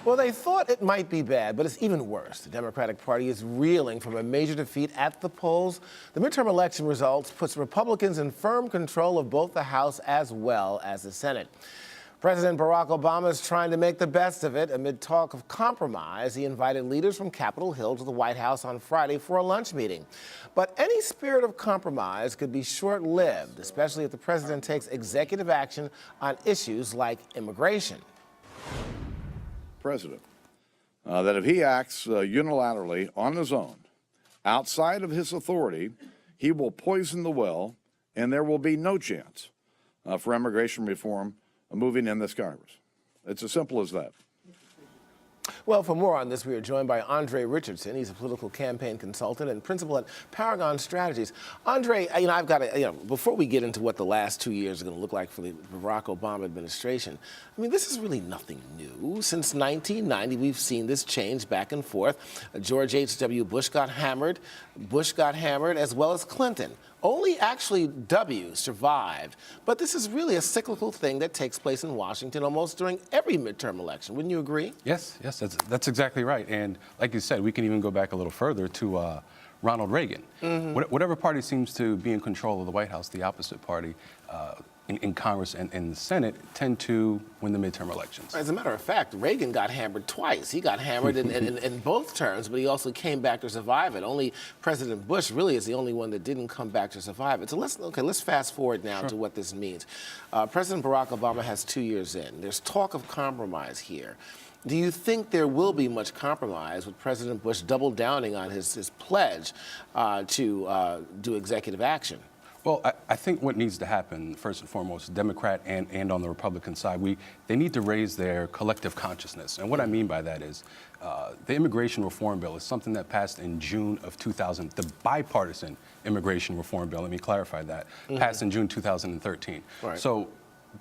Well, they thought it might be bad, but it's even worse. The Democratic Party is reeling from a major defeat at the polls. The midterm election results puts Republicans in firm control of both the House as well as the Senate. President Barack Obama is trying to make the best of it. Amid talk of compromise, he invited leaders from Capitol Hill to the White House on Friday for a lunch meeting. But any spirit of compromise could be short-lived, especially if the president takes executive action on issues like immigration. President, that if he acts unilaterally on his own, outside of his authority, he will poison the well, and there will be no chance for immigration reform moving in this Congress. It's as simple as that. Well, for more on this, we are joined by Andre Richardson. He's a political campaign consultant and principal at Paragon Strategies. Andre, I've got to, before we get into what the last 2 years are going to look like for the Barack Obama administration, this is really nothing new. Since 1990, we've seen this change back and forth. George H.W. Bush got hammered, as well as Clinton. Only actually W survived. But this is really a cyclical thing that takes place in Washington almost during every midterm election. Wouldn't you agree? Yes, that's exactly right. And like you said, we can even go back a little further to Ronald Reagan. Whatever party seems to be in control of the White House, the opposite party in Congress and in the Senate tend to win the midterm elections. As a matter of fact, Reagan got hammered twice. He got hammered in both terms, but he also came back to survive it. Only President Bush really is the only one that didn't come back to survive it. So let's fast forward now to what this means. President Barack Obama has 2 years in. There's talk of compromise here. Do you think there will be much compromise with President Bush double downing on his pledge to do executive action? Well, I think what needs to happen, first and foremost, Democrat and on the Republican side, they need to raise their collective consciousness. And what I mean by that is the immigration reform bill is something that passed in June of 2000. The bipartisan immigration reform bill, let me clarify that, passed in June 2013. Right. So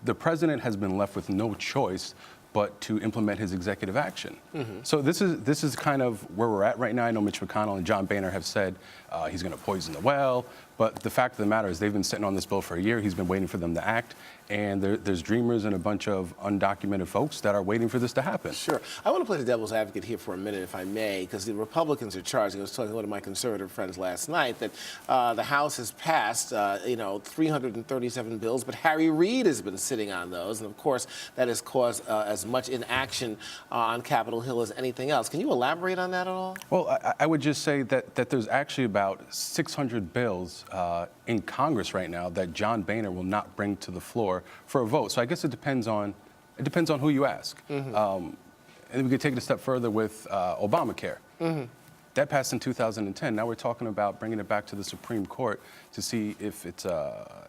the president has been left with no choice but to implement his executive action. So this is kind of where we're at right now. I know Mitch McConnell and John Boehner have said he's going to poison the well, but the fact of the matter is they've been sitting on this bill for a year. He's been waiting for them to act, and there's dreamers and a bunch of undocumented folks that are waiting for this to happen. Sure. I want to play the devil's advocate here for a minute, if I may, because the Republicans are charging. I was talking to one of my conservative friends last night that the House has passed, 337 bills, but Harry Reid has been sitting on those, and of course that has caused as much inaction on Capitol Hill as anything else. Can you elaborate on that at all? Well, I would just say that there's actually about 600 bills in Congress right now that John Boehner will not bring to the floor for a vote. So I guess it depends on who you ask. And we could take it a step further with Obamacare. That passed in 2010. Now we're talking about bringing it back to the Supreme Court to see if it's a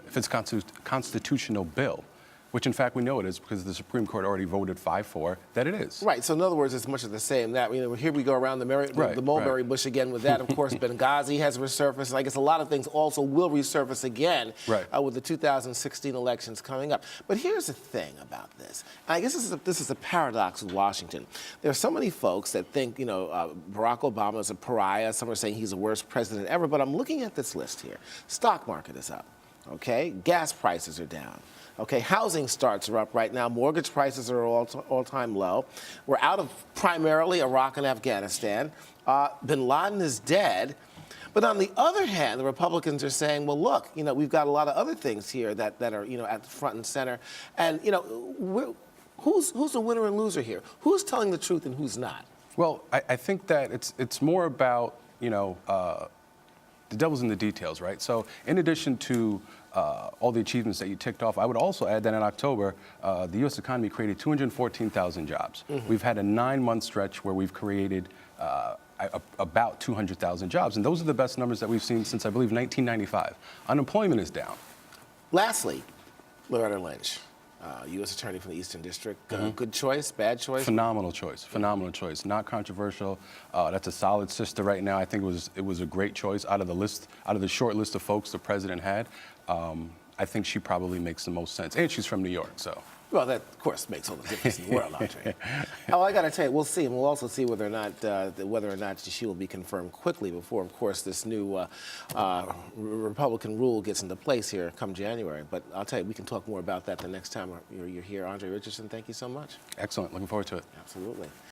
constitutional bill, which in fact we know it is because the Supreme Court already voted 5-4 that it is. Right. So in other words, it's much of the same. That here we go around the mulberry bush again with that. Of course, Benghazi has resurfaced, and I guess a lot of things also will resurface again with the 2016 elections coming up. But here's the thing about this. I guess this is a paradox with Washington. There are so many folks that think Barack Obama is a pariah. Some are saying he's the worst president ever. But I'm looking at this list here. Stock market is up. Okay, gas prices are down. Okay, housing starts are up right now. Mortgage prices are all-time low. We're out of primarily Iraq and Afghanistan. Bin Laden is dead. But on the other hand, the Republicans are saying, well, look, we've got a lot of other things here that are, at the front and center. And, who's the winner and loser here? Who's telling the truth and who's not? Well, I think that it's more about, the devil's in the details, right? So in addition to all the achievements that you ticked off, I would also add that in October, the U.S. economy created 214,000 jobs. We've had a 9-month stretch where we've created about 200,000 jobs. And those are the best numbers that we've seen since, I believe, 1995. Unemployment is down. Lastly, Loretta Lynch. U.S. Attorney from the Eastern District. Good choice, bad choice? Phenomenal choice, phenomenal choice. Not controversial. That's a solid sister right now. I think it was a great choice out of the short list of folks the president had. I think she probably makes the most sense. And she's from New York, so. Well, that, of course, makes all the difference in the world, Andre. Oh, I got to tell you, we'll see. And we'll also see whether or not she will be confirmed quickly before, of course, this new Republican rule gets into place here come January. But I'll tell you, we can talk more about that the next time you're here. Andre Richardson, thank you so much. Excellent. Looking forward to it. Absolutely.